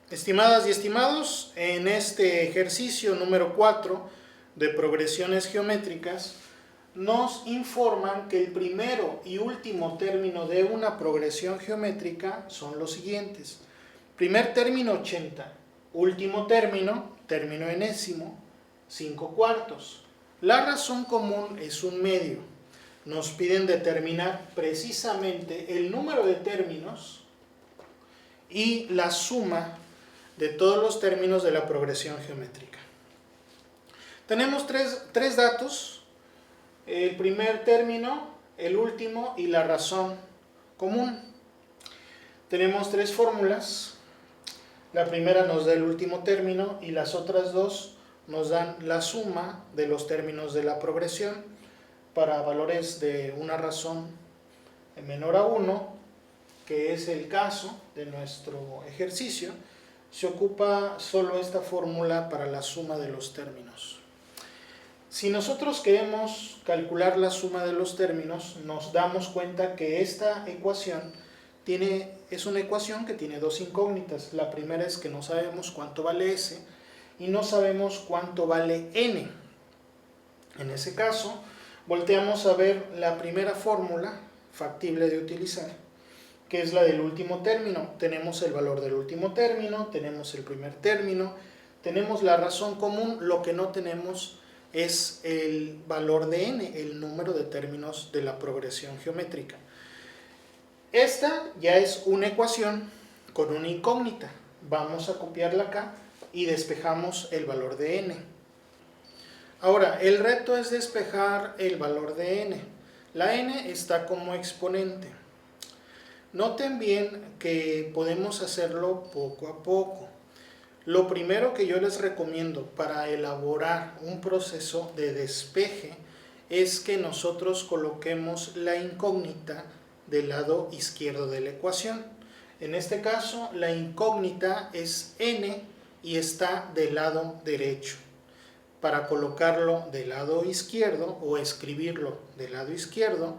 Estimadas y estimados, en este ejercicio número 4 de progresiones geométricas, nos informan que el primero y último término de una progresión geométrica son los siguientes. Primer término 80, último término, término enésimo, 5 cuartos. La razón común es un medio. Nos piden determinar precisamente el número de términos y la suma de todos los términos de la progresión geométrica. Tenemos tres datos: el primer término, el último y la razón común. Tenemos tres fórmulas. La primera nos da el último término y las otras dos nos dan la suma de los términos de la progresión para valores de una razón menor a 1, que es el caso de nuestro ejercicio. Se ocupa solo esta fórmula para la suma de los términos. Si nosotros queremos calcular la suma de los términos, nos damos cuenta que esta ecuación es una ecuación que tiene dos incógnitas. La primera es que no sabemos cuánto vale S y no sabemos cuánto vale N. En ese caso, volteamos a ver la primera fórmula factible de utilizar, que es la del último término. Tenemos el valor del último término, tenemos el primer término, tenemos la razón común. Lo que no tenemos es el valor de n, el número de términos de la progresión geométrica. Esta ya es una ecuación con una incógnita. Vamos a copiarla acá y despejamos el valor de n. Ahora, el reto es despejar el valor de n. La n está como exponente. Noten bien que podemos hacerlo poco a poco. Lo primero que yo les recomiendo para elaborar un proceso de despeje es que nosotros coloquemos la incógnita del lado izquierdo de la ecuación. En este caso, la incógnita es n y está del lado derecho. Para colocarlo del lado izquierdo o escribirlo del lado izquierdo,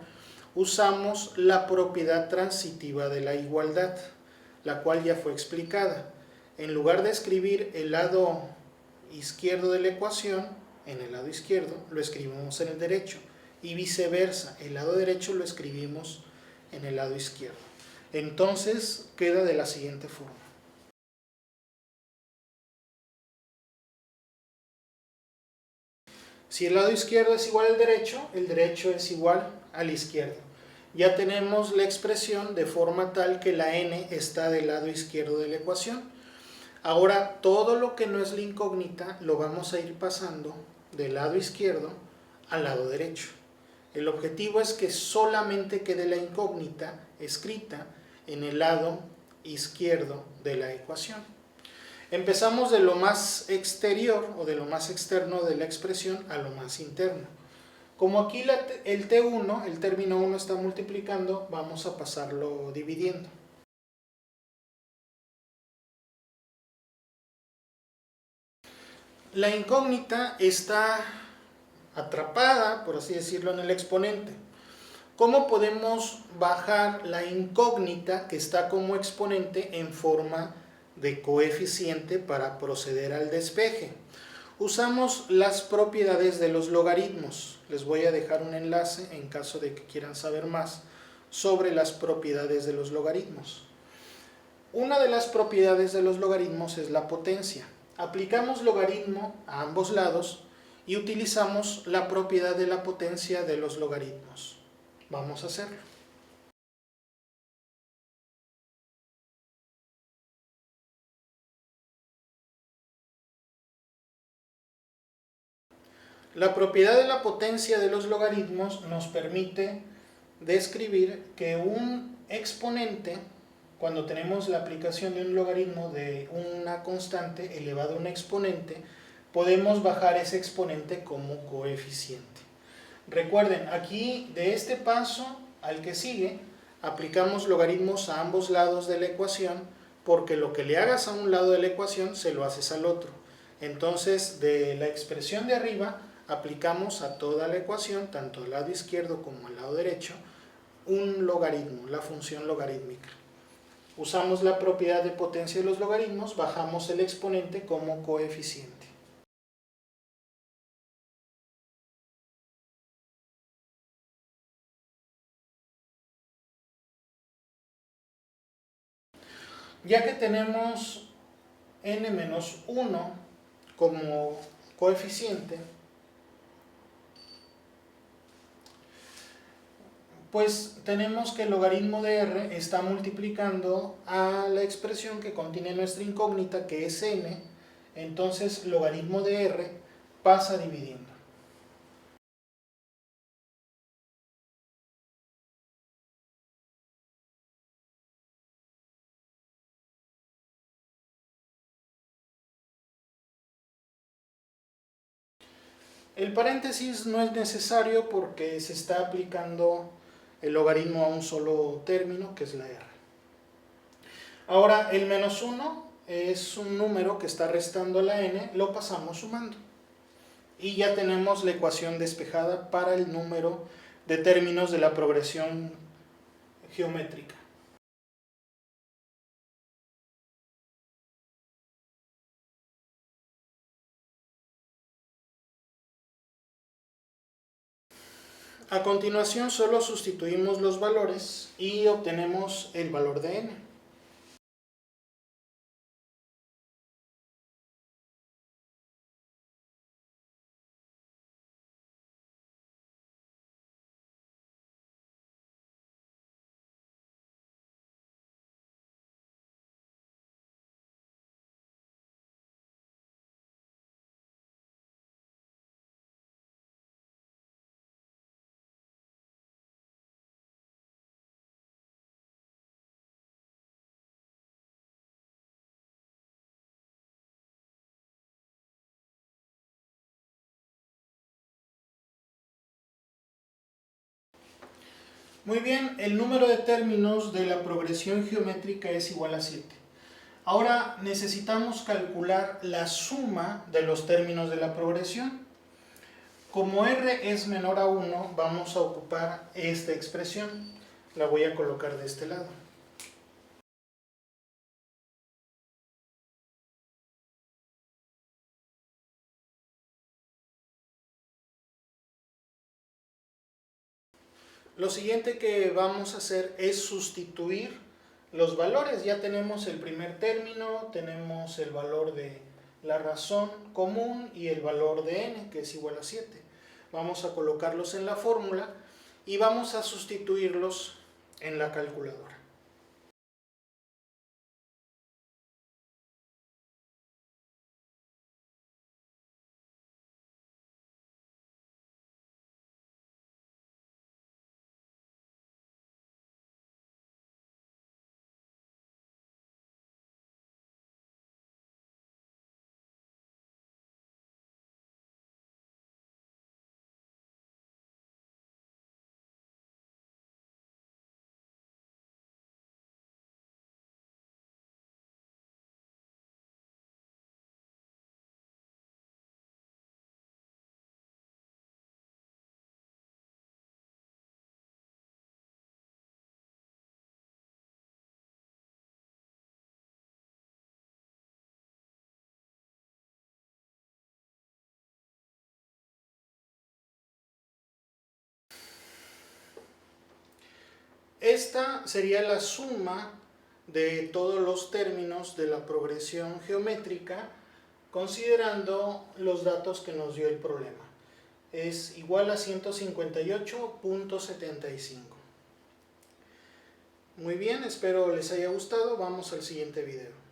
usamos la propiedad transitiva de la igualdad, la cual ya fue explicada. En lugar de escribir el lado izquierdo de la ecuación en el lado izquierdo, lo escribimos en el derecho, y viceversa, el lado derecho lo escribimos en el lado izquierdo. Entonces queda de la siguiente forma. Si el lado izquierdo es igual al derecho, el derecho es igual al izquierdo. Ya tenemos la expresión de forma tal que la n está del lado izquierdo de la ecuación. Ahora, todo lo que no es la incógnita lo vamos a ir pasando del lado izquierdo al lado derecho. El objetivo es que solamente quede la incógnita escrita en el lado izquierdo de la ecuación. Empezamos de lo más exterior o de lo más externo de la expresión a lo más interno. Como aquí el T1, el término 1 está multiplicando, vamos a pasarlo dividiendo. La incógnita está atrapada, por así decirlo, en el exponente. ¿Cómo podemos bajar la incógnita que está como exponente en forma de coeficiente para proceder al despeje? Usamos las propiedades de los logaritmos. Les voy a dejar un enlace en caso de que quieran saber más sobre las propiedades de los logaritmos. Una de las propiedades de los logaritmos es la potencia. Aplicamos logaritmo a ambos lados y utilizamos la propiedad de la potencia de los logaritmos. Vamos a hacerlo. La propiedad de la potencia de los logaritmos nos permite describir que un exponente, cuando tenemos la aplicación de un logaritmo de una constante elevado a un exponente, podemos bajar ese exponente como coeficiente. Recuerden, aquí de este paso al que sigue, aplicamos logaritmos a ambos lados de la ecuación, porque lo que le hagas a un lado de la ecuación se lo haces al otro. Entonces, de la expresión de arriba, aplicamos a toda la ecuación, tanto al lado izquierdo como al lado derecho, un logaritmo, la función logarítmica. Usamos la propiedad de potencia de los logaritmos, bajamos el exponente como coeficiente. Ya que tenemos n-1 como coeficiente, pues tenemos que el logaritmo de r está multiplicando a la expresión que contiene nuestra incógnita, que es n, entonces logaritmo de r pasa dividiendo. El paréntesis no es necesario porque se está aplicando el logaritmo a un solo término, que es la r. Ahora, el menos 1 es un número que está restando a la n, lo pasamos sumando. Y ya tenemos la ecuación despejada para el número de términos de la progresión geométrica. A continuación solo sustituimos los valores y obtenemos el valor de n. Muy bien, el número de términos de la progresión geométrica es igual a 7. Ahora necesitamos calcular la suma de los términos de la progresión. Como r es menor a 1, vamos a ocupar esta expresión. La voy a colocar de este lado. Lo siguiente que vamos a hacer es sustituir los valores. Ya tenemos el primer término, tenemos el valor de la razón común y el valor de n, que es igual a 7. Vamos a colocarlos en la fórmula y vamos a sustituirlos en la calculadora. Esta sería la suma de todos los términos de la progresión geométrica considerando los datos que nos dio el problema. Es igual a 158.75. Muy bien, espero les haya gustado. Vamos al siguiente video.